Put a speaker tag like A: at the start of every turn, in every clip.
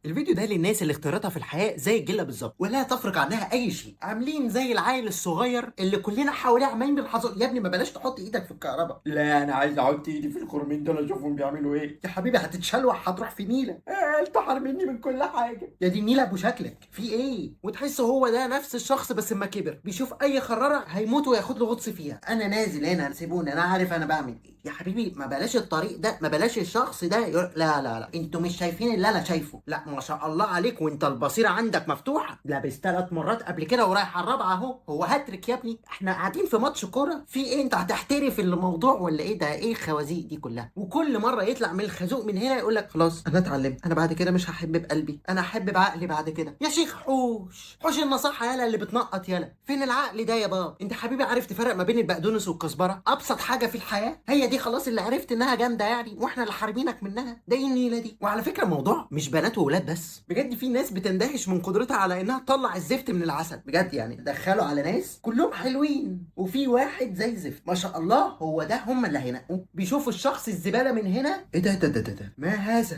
A: الفيديو ده للناس اللي اختياراتها في الحياة زي الجلة بالظبط ولا تفرق عنها أي شيء، عاملين زي العيل الصغير اللي كلنا حواليه عمالين بنحذر: يا ابني ما بلاش تحط ايدك في الكهرباء. لا أنا عايز أحط إيدي في الخرمين دول أشوفهم بيعملوا إيه. يا حبيبي هتتشلوح، هتروح في نيلة. التحر مني من كل حاجة. يا دي النيلة أبو شكلك في إيه؟ وتحس هو ده نفس الشخص بس اما كبر بيشوف أي خرارة هيموت وياخد له غطس فيها. أنا نازل هنا، سيبوني أنا عارف أنا بعمل إيه. يا حبيبي ما بلاش الطريق ده، ما بلاش الشخص ده لا لا لا، انتوا مش شايفين اللي انا شايفه. لا ما شاء الله عليك، وانت البصيره عندك مفتوحه. لابس 3 مرات قبل كده ورايح على الرابعه اهو. هو هاتريك يا ابني، احنا قاعدين في ماتش كوره في ايه؟ انت هتحترف الموضوع ولا ايه؟ ده ايه الخوازيق دي كلها؟ وكل مره يطلع من الخازوق من هنا يقول لك خلاص انا اتعلمت، انا بعد كده مش هحب بقلبي، انا هحب بعقلي بعد كده. يا شيخ حوش حوش النصيحه يالا اللي بتنقط يالا. فين العقل ده يا بابا؟ انت حبيبي عارف تفرق ما بين البقدونس والكزبره؟ ابسط حاجه في الحياه هي دي. خلاص اللي عرفت انها جامده يعني، واحنا اللي حاربينك منها. ده ايه النيله دي؟ وعلى فكره الموضوع مش بنات وولاد بس، بجد في ناس بتندهش من قدرتها على انها تطلع الزفت من العسل. بجد يعني دخلوا على ناس كلهم حلوين وفي واحد زي زفت ما شاء الله، هو ده هم اللي هينقوه. بيشوفوا الشخص الزباله من هنا: ايه ده ما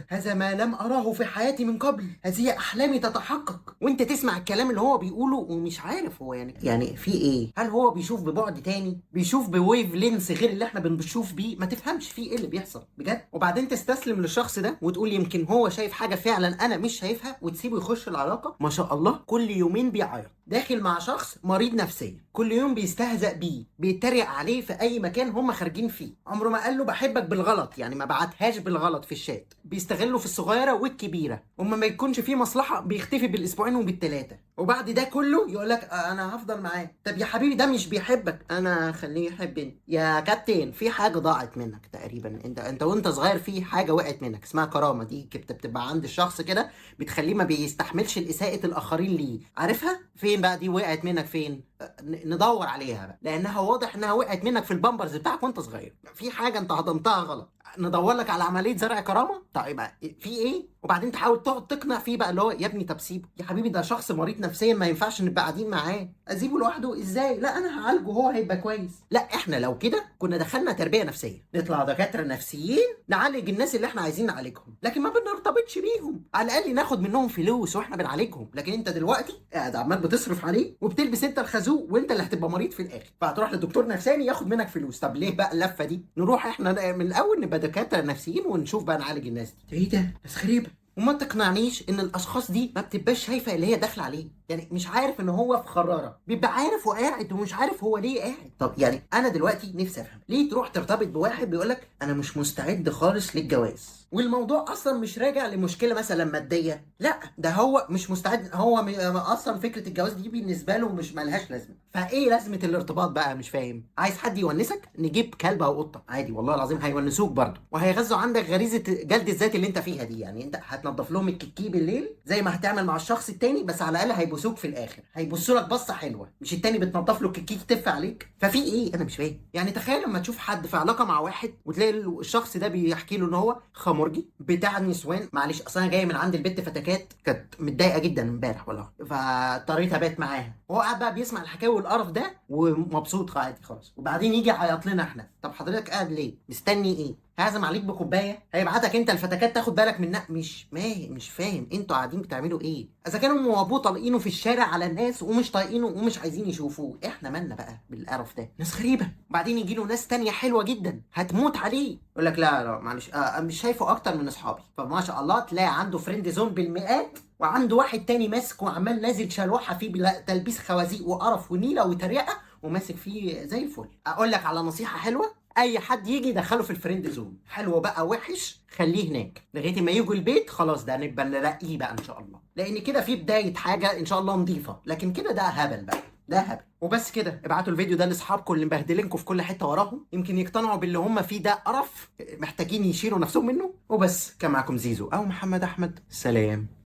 A: هذا ما لم اراه في حياتي من قبل، هذه احلامي تتحقق. وانت تسمع الكلام اللي هو بيقوله ومش عارف هو يعني في ايه. هل هو بيشوف ببعد تاني، بيشوف بويف لينس غير اللي احنا بنشوف بيه؟ ما تفهمش في ايه اللي بيحصل بجد. وبعدين تستسلم للشخص ده وتقول يمكن هو شايف حاجه فعلا انا مش شايفها، وتسيبه يخش العلاقه. ما شاء الله كل يومين بيعيط، داخل مع شخص مريض نفسيا، كل يوم بيستهزأ بيه، بيتريق عليه في اي مكان هم خارجين فيه. عمره ما قال له بحبك بالغلط، يعني ما بعتهاش بالغلط في الشات. بيستغله في الصغيره والكبيره، وما ما يكونش فيه مصلحه بيختفي بالاسبوعين وبالثلاثه. وبعد ده كله يقول لك انا هفضل معاه. طب يا حبيبي ده مش بيحبك، انا خليه يحبني. يا كابتن في حاجه ضاعت منك تقريبا، انت وانت صغير في حاجه وقعت منك اسمها كرامه. دي بتبقى عند الشخص كده، بتخليه ما بيستحملش الاساءه الاخرين ليه. عارفها فين بقى دي؟ وقعت منك فين؟ ندور عليها بقى، لانها واضح انها وقعت منك في البامبرز بتاعك وانت صغير. في حاجه انت هضمتها غلط. ندور لك على عمليه زرع كرامه. طيب في ايه؟ وبعدين تحاول تقعد تقنع فيه بقى اللي هو يا ابني طب سيبه يا حبيبي، ده شخص مريض نفسيا ما ينفعش نبقى قاعدين معاه. اسيبه لوحده ازاي؟ لا انا هعالجه هو هيبقى كويس. لا احنا لو كده كنا دخلنا تربيه نفسيه، نطلع دكاتره نفسيين نعالج الناس اللي احنا عايزين نعالجهم، لكن ما بنرتبطش بيهم. على الاقل ناخد منهم فلوس واحنا بنعالجهم. لكن انت دلوقتي قاعد عمال بتصرف عليه وبتلبس انت الخازوق، وانت اللي هتبقى مريض في الاخر. فهتروح لدكتور نفساني ياخد منك فلوس. طب ليه بقى اللفه دي؟ نروح احنا من الاول نبقى دكاتره نفسيين ونشوف بقى نعالج الناس دي. ايه ده بس غريبه. وما تقنعنيش ان الاشخاص دي ما بتبقاش شايفه اللي هي داخله عليه، يعني مش عارف ان هو في خراره، بيبقى عارف وقاعد ومش عارف هو ليه قاعد. طب يعني انا دلوقتي نفسي افهم ليه تروح ترتبط بواحد بيقولك انا مش مستعد خالص للجواز، والموضوع اصلا مش راجع لمشكله مثلا ماديه. لا ده هو مش مستعد، هو اصلا فكره الجواز دي بالنسبه له مش ملهاش لازمه. فايه لازمه الارتباط بقى؟ مش فاهم. عايز حد يونسك؟ نجيب كلب او قطه عادي والله العظيم هيونسوك برضه، وهيغذوا عندك غريزه جلد الذات اللي انت فيها دي. يعني انت هتنضف لهم الكيكي بالليل زي ما هتعمل مع الشخص التاني، بس على الاقل هيبوسوك في الاخر، هيبصوا لك بصه حلوه، مش التاني بتنضف له الكيكي تف عليك. ففي ايه؟ انا مش فاهم. يعني تخيل لما تشوف حد في علاقه مع واحد وتلاقي الشخص ده بيحكي له ان هو خمرجي بتاع نسوان. معلش اصل انا جاي من عند البت فتكات كانت متضايقه جدا امبارح والله، فاضطريت ابات معاها. وهو قاعد بقى بيسمع الحكاوي والقرف ده ومبسوط عادي خالص، وبعدين يجي يعيط لنا احنا. طب حضرتك قاعد ليه؟ مستني ايه؟ هعزم عليك بكوبايه؟ هيبعتك انت الفتكات تاخد بالك منها؟ مش فاهم انتوا قاعدين بتعملوا ايه. اذا كانوا ام وابوه طالقينه في الشارع على الناس ومش طايقينه ومش عايزين يشوفوه، احنا مالنا بقى بالقرف ده؟ ناس غريبه. وبعدين يجي له ناس تانية حلوه جدا هتموت عليه، يقول لك لا لا معلش مش شايفه اكتر من اصحابي. فما شاء الله تلاقي عنده فريند زون بالمئات، وعنده واحد تاني ماسك وعمال نازل شلوحه فيه تلبيس خوازيق وقرف ونيله وتريقه، وماسك فيه زي الفل. اقول لك على نصيحه حلوه: اي حد يجي يدخله في الفريند زون، حلو بقى وحش خليه هناك لغايه ما يجوا البيت. خلاص ده نبقى نلاقيه بقى ان شاء الله، لان كده في بدايه حاجه ان شاء الله نظيفه. لكن كده ده هبل بقى، ده هبل. وبس كده ابعتوا الفيديو ده لاصحابكم اللي مبهدلينكم في كل حته وراهم، يمكن يقتنعوا باللي هم فيه ده قرف محتاجين يشيلوا نفسهم منه. وبس كان معاكم زيزو او محمد احمد، سلام.